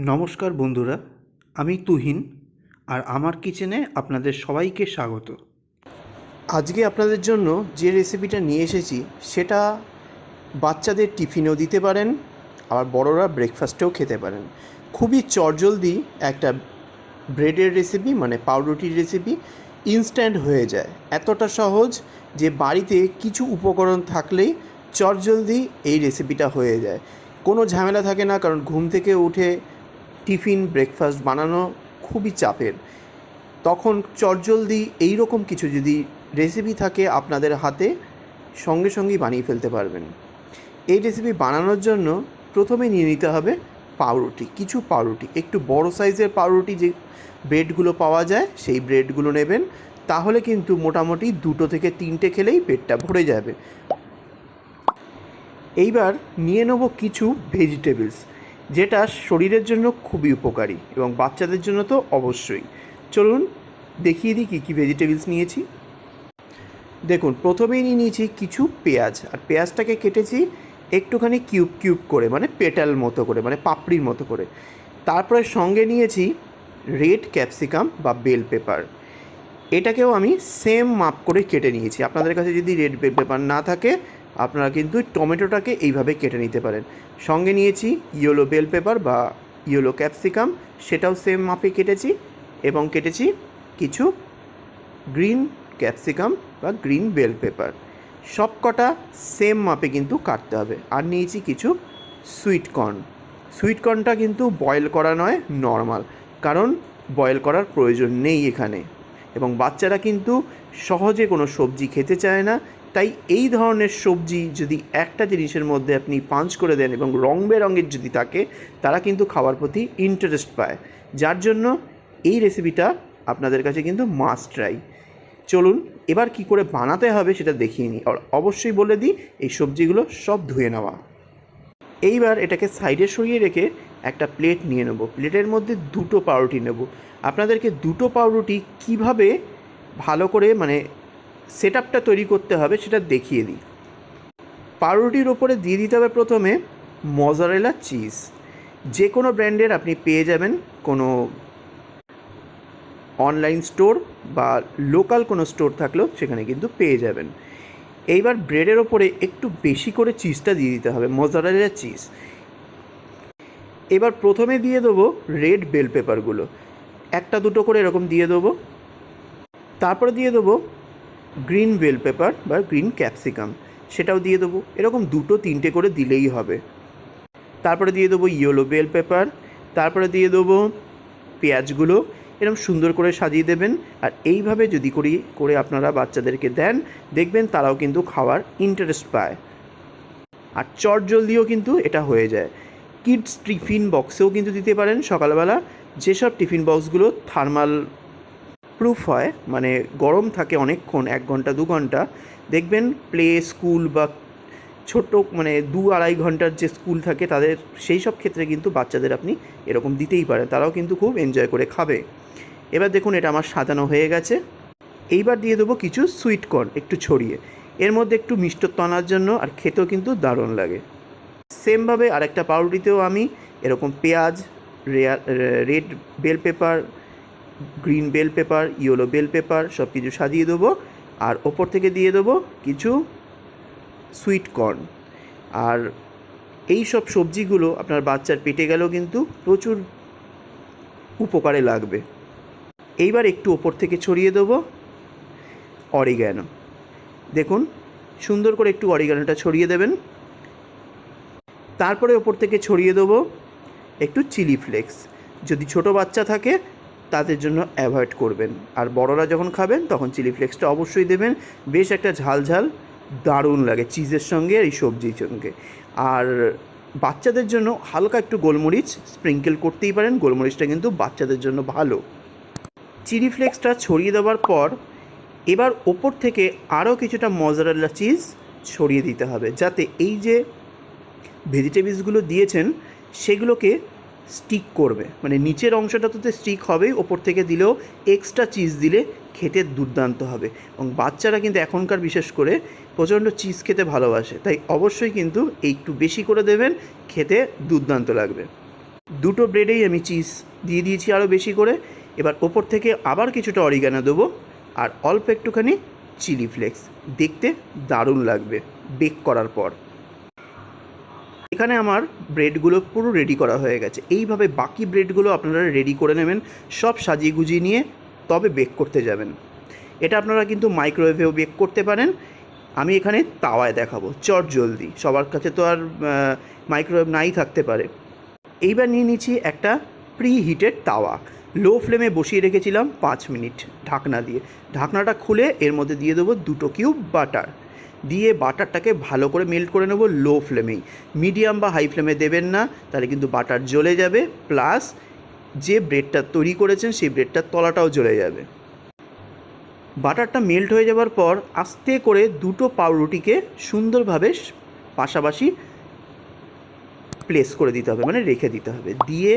নমস্কার বন্ধুরা, আমি তুহিন আর আমার কিচেনে আপনাদের সবাইকে স্বাগত। আজকে আপনাদের জন্য যে রেসিপিটা নিয়ে এসেছি সেটা বাচ্চাদের টিফিনেও দিতে পারেন, আবার বড়রা ব্রেকফাস্টেও খেতে পারেন। খুবই চটজলদি একটা ব্রেডের রেসিপি, মানে পাউরুটির রেসিপি, ইনস্ট্যান্ট হয়ে যায়। এতটা সহজ যে বাড়িতে কিছু উপকরণ থাকলেই চটজলদি এই রেসিপিটা হয়ে যায়। কোনো ঝামেলা থাকে না, কারণ ঘুম থেকে উঠে টিফিন ব্রেকফাস্ট বানানো খুবই চাপের। তখন চটজলদি এই রকম কিছু যদি রেসিপি থাকে আপনাদের হাতে, সঙ্গে সঙ্গেই বানিয়ে ফেলতে পারবেন। এই রেসিপি বানানোর জন্য প্রথমে নিয়ে নিতে হবে পাউরুটি, কিছু পাউরুটি, একটু বড় সাইজের পাউরুটি যে ব্রেডগুলো পাওয়া যায় সেই ব্রেডগুলো নেবেন। তাহলে কিন্তু মোটামুটি 2 থেকে 3টে খেলেই পেটটা ভরে যাবে। এইবার নিয়ে নেব কিছু ভেজিটেবলস, যেটা শরীরের জন্য খুবই উপকারী এবং বাচ্চাদের জন্য তো অবশ্যই। চলুন দেখিয়ে দিই কী কী ভেজিটেবলস নিয়েছি। দেখুন, প্রথমেই নিয়ে নিয়েছি কিছু পেঁয়াজ, আর পেঁয়াজটাকে কেটেছি একটুখানি কিউব কিউব করে, মানে পেটাল মতো করে, মানে পাপড়ির মতো করে। তারপরে সঙ্গে নিয়েছি রেড ক্যাপসিকাম বা বেল পেপার, এটাকেও আমি সেম মাপ করে কেটে নিয়েছি। আপনাদের কাছে যদি রেড বেল পেপার না থাকে আপনারা কিন্তু টমেটোটাকে এইভাবে কেটে নিতে পারেন। সঙ্গে নিয়েছি ইয়েলো বেল পেপার বা ইয়েলো ক্যাপসিকাম, সেটাও সেম মাপে কেটেছি, এবং কেটেছি কিছু গ্রিন ক্যাপসিকাম বা গ্রিন বেল পেপার। সব কটা সেম মাপে কিন্তু কাটতে হবে। আর নিয়েছি কিছু সুইট কর্ন। সুইট কর্নটা কিন্তু বয়েল করা নয়, নর্মাল, কারণ বয়েল করার প্রয়োজন নেই এখানে, এবং বাচ্চারা কিন্তু সহজে কোনো সবজি খেতে চায় না। তাই এই ধরনের সবজি যদি একটা জিনিসের মধ্যে আপনি পাঞ্চ করে দেন এবং রং বেরঙের যদি থাকে, তারা কিন্তু খাওয়ার প্রতি ইন্টারেস্ট পায়। যার জন্য এই রেসিপিটা আপনাদের কাছে কিন্তু মাস্ট ট্রাই। চলুন এবার কি করে বানাতে হবে সেটা দেখিয়ে নিই। আর অবশ্যই বলে দিই, এই সবজিগুলো সব ধুয়ে নেওয়া। এইবার এটাকে সাইডে সরিয়ে রেখে একটা প্লেট নিয়ে নেব। প্লেটের মধ্যে 2টো পাউরুটি নেব। আপনাদেরকে 2টো পাউরুটি কীভাবে ভালো করে মানে সেট আপটা তৈরি করতে হবে সেটা দেখিয়ে দিই। পাউরুটির ওপরে দিয়ে দিতে হবে প্রথমে মজারেলা চিজ। যে কোনো ব্র্যান্ডের আপনি পেয়ে যাবেন, কোনো অনলাইন স্টোর বা লোকাল কোনো স্টোর থাকলেও সেখানে কিন্তু পেয়ে যাবেন। এইবার ব্রেডের ওপরে একটু বেশি করে চিজটা দিয়ে দিতে হবে, মজারেলা চিজ। এবার প্রথমে দিয়ে দেবো রেড বেল পেপারগুলো, 1-2 করে এরকম দিয়ে দেবো। তারপরে দিয়ে দেবো গ্রিন বেল পেপার বা গ্রিন ক্যাপসিকাম, সেটাও দিয়ে দেবো। এরকম 2-3টে করে দিলেই হবে। তারপরে দিয়ে দেবো ইয়েলো বেল পেপার। তারপরে দিয়ে দেবো পেঁয়াজগুলো, এরকম সুন্দর করে সাজিয়ে দেবেন। আর এইভাবে যদি করে আপনারা বাচ্চাদেরকে দেন, দেখবেন তারাও কিন্তু খাওয়ার ইন্টারেস্ট পায়, আর চটজলদিও কিন্তু এটা হয়ে যায়। কিডস টিফিন বক্সেও কিন্তু দিতে পারেন সকালবেলা। যেসব টিফিন বক্সগুলো থার্মাল প্রুফ হয়, মানে গরম থাকে অনেকক্ষণ, 1 ঘন্টা 2 ঘন্টা, দেখবেন প্লে স্কুল বা ছোট মানে 2-2.5 ঘন্টার যে স্কুল থাকে তাদের, সেই সব ক্ষেত্রে কিন্তু বাচ্চাদের আপনি এরকম দিতেই পারেন, তারাও কিন্তু খুব এনজয় করে খাবে। এবার দেখুন এটা আমার সাজানো হয়ে গেছে। এইবার দিয়ে দেবো কিছু সুইট কর্ন একটু ছড়িয়ে, এর মধ্যে একটু মিষ্টত্ব আনার জন্য, আর খেতেও কিন্তু দারুণ লাগে। সেমভাবে আরেকটা পাউরুটিতেও আমি এরকম পেঁয়াজ, red bell pepper, green bell pepper, yellow bell pepper সব কিছু সাজিয়ে দেবো, আর ওপর থেকে দিয়ে দেবো কিছু সুইট কর্ন। আর এই সব সবজিগুলো আপনার বাচ্চার পেটে গেলেও কিন্তু প্রচুর উপকারে লাগবে। এইবার একটু ওপর থেকে ছড়িয়ে দেবো অরিগ্যানো। দেখুন সুন্দর করে একটু অরিগ্যানোটা ছড়িয়ে দেবেন। তারপরে ওপর থেকে ছড়িয়ে দেবো একটু চিলি ফ্লেক্স। যদি ছোট বাচ্চা থাকে তাদের জন্য অ্যাভয়েড করবেন, আর বড়রা যখন খাবেন তখন চিলি ফ্লেক্সটা অবশ্যই দেবেন। বেশ একটা ঝাল ঝাল দারুণ লাগে চিজের সঙ্গে আর এই সবজির সঙ্গে। আর বাচ্চাদের জন্য হালকা একটু গোলমরিচ স্প্রিঙ্কেল করতেই পারেন, গোলমরিচটা কিন্তু বাচ্চাদের জন্য ভালো। চিলি ফ্লেক্সটা ছড়িয়ে দেওয়ার পর এবার ওপর থেকে আরও কিছুটা মজারেলা চিজ ছড়িয়ে দিতে হবে, যাতে এই যে ভেজিটেবলসগুলো দিয়েছেন সেগুলোকে স্টিক করবে, মানে নিচের অংশটা তো স্টিক হবেই, ওপর থেকে দিলেও এক্সট্রা চিজ দিলে খেতে দুর্দান্ত হবে। এবং বাচ্চারা কিন্তু এখনকার বিশেষ করে প্রচণ্ড চিজ খেতে ভালোবাসে, তাই অবশ্যই কিন্তু একটু বেশি করে দেবেন, খেতে দুর্দান্ত লাগবে। দুটো ব্রেডেই আমি চিজ দিয়ে দিয়েছি আরও বেশি করে। এবার ওপর থেকে আবার কিছুটা অরিগানো দেবো আর অল্প একটুখানি চিলি ফ্লেক্স। দেখতে দারুণ লাগবে বেক করার পর। এখানে আমার ব্রেডগুলো পুরো রেডি করা হয়ে গেছে। এইভাবে বাকি ব্রেডগুলো আপনারা রেডি করে নেবেন, সব সাজিয়ে গুজিয়ে নিয়ে তবে বেক করতে যাবেন। এটা আপনারা কিন্তু মাইক্রোওয়েভেও বেক করতে পারেন। আমি এখানে তাওয়ায় দেখাবো চটজলদি, সবার কাছে তো আর মাইক্রোওয়েভ নাই থাকতে পারে। এইবার নিয়ে নিচ্ছি একটা প্রি হিটেড তাওয়া, লো ফ্লেমে বসিয়ে রেখেছিলাম 5 মিনিট ঢাকনা দিয়ে। ঢাকনাটা খুলে এর মধ্যে দিয়ে দেবো 2 কিউব বাটার, দিয়ে বাটারটাকে ভালো করে মেল্ট করে নেবো লো ফ্লেমেই। মিডিয়াম বা হাই ফ্লেমে দেবেন না, তাহলে কিন্তু বাটার জ্বলে যাবে, প্লাস যে ব্রেডটা তৈরি করেছেন সেই ব্রেডটার তলাটাও জ্বলে যাবে। বাটারটা মেল্ট হয়ে যাওয়ার পর আস্তে করে 2টো পাউরুটিকে সুন্দরভাবে পাশাপাশি প্লেস করে দিতে হবে, মানে রেখে দিতে হবে। দিয়ে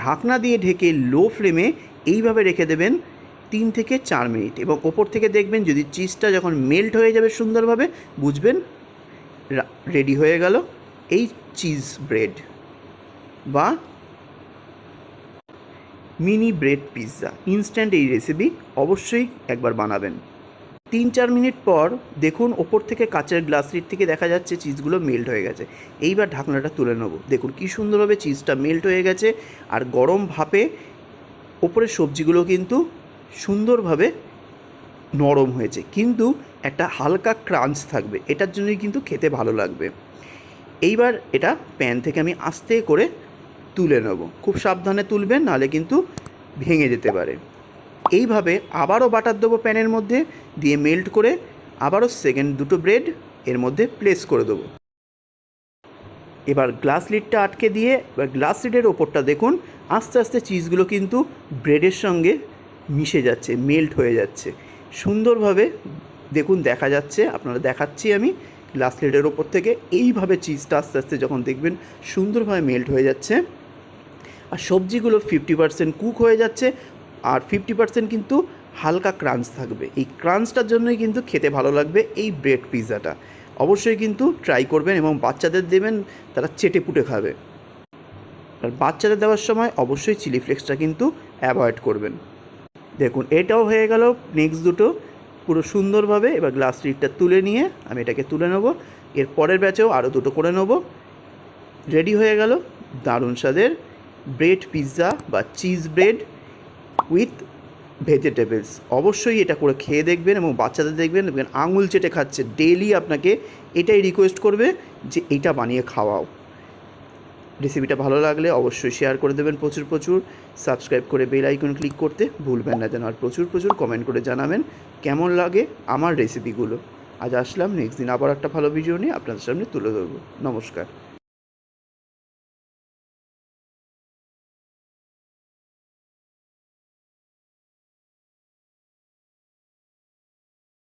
ঢাকনা দিয়ে ঢেকে লো ফ্লেমে এইভাবে রেখে দেবেন 3 থেকে 4 মিনিট। এবং ওপর থেকে দেখবেন যদি চিজটা যখন মেল্ট হয়ে যাবে সুন্দরভাবে, বুঝবেন রেডি হয়ে গেল এই চিজ ব্রেড বা মিনি ব্রেড পিৎজা। ইনস্ট্যান্ট এই রেসিপি অবশ্যই একবার বানাবেন। 3-4 মিনিট পর দেখুন ওপর থেকে কাচের গ্লাস লিড থেকে দেখা যাচ্ছে চিজগুলো মেল্ট হয়ে গেছে। এইবার ঢাকনাটা তুলে নেব। দেখুন কী সুন্দরভাবে চিজটা মেল্ট হয়ে গেছে, আর গরম ভাপে ওপরের সবজিগুলো কিন্তু সুন্দরভাবে নরম হয়েছে, কিন্তু একটা হালকা ক্রাঞ্চ থাকবে। এটার জন্যই কিন্তু খেতে ভালো লাগবে। এইবার এটা প্যান থেকে আমি আস্তে করে তুলে নেব। খুব সাবধানে তুলবেন, নাহলে কিন্তু ভেঙে যেতে পারে। এইভাবে আবারও বাটার দেবো প্যানের মধ্যে, দিয়ে মেল্ট করে আবারও সেকেন্ড 2টো ব্রেড এর মধ্যে প্লেস করে দেবো। এবার গ্লাস লিডটা আটকে দিয়ে এবার গ্লাস লিডের ওপরটা দেখুন আস্তে আস্তে চিজগুলো কিন্তু ব্রেডের সঙ্গে মিশে যাচ্ছে, মেল্ট হয়ে যাচ্ছে সুন্দরভাবে। দেখুন দেখা যাচ্ছে, আপনারা দেখাচ্ছি আমি গ্লাস লিডের ওপর থেকে। এইভাবে চিজটা আস্তে আস্তে যখন দেখবেন সুন্দরভাবে মেল্ট হয়ে যাচ্ছে, আর সবজিগুলো 50% কুক হয়ে যাচ্ছে, আর 50% কিন্তু হালকা ক্রাঞ্চ থাকবে। এই ক্রাঞ্চটার জন্যই কিন্তু খেতে ভালো লাগবে এই ব্রেড পিৎজাটা। অবশ্যই কিন্তু ট্রাই করবেন এবং বাচ্চাদের দেবেন, তারা চেটে পুটে খাবে। আর বাচ্চাদের দেওয়ার সময় অবশ্যই চিলি ফ্লেক্সটা কিন্তু অ্যাভয়েড করবেন। দেখুন এটাও হয়ে গেল নেক্সট 2টো পুরো সুন্দরভাবে। এবার গ্লাস লিডটা তুলে নিয়ে আমি এটাকে তুলে নেব। এর পরের ব্যাচেও আরও 2টো করে নেব। রেডি হয়ে গেল দারুণ স্বাদের ব্রেড পিৎজা বা চিজ ব্রেড উইথ ভেজিটেবলস। অবশ্যই এটা করে খেয়ে দেখবেন এবং বাচ্চাদের দেখবেন আঙুল চেটে খাচ্ছে। ডেইলি আপনাকে এটাই রিকোয়েস্ট করবে যে এইটা বানিয়ে খাওয়াও। রেসিপিটা ভালো লাগলে অবশ্যই শেয়ার করে দেবেন প্রচুর প্রচুর। সাবস্ক্রাইব করে বেল আইকন ক্লিক করতে ভুলবেন না যেন। আর প্রচুর প্রচুর কমেন্ট করে জানাবেন কেমন লাগে আমার রেসিপিগুলো। আজ আসলাম, নেক্সট দিন আবার একটা ভালো ভিডিও নিয়ে আপনাদের সামনে তুলে ধরবো। নমস্কার।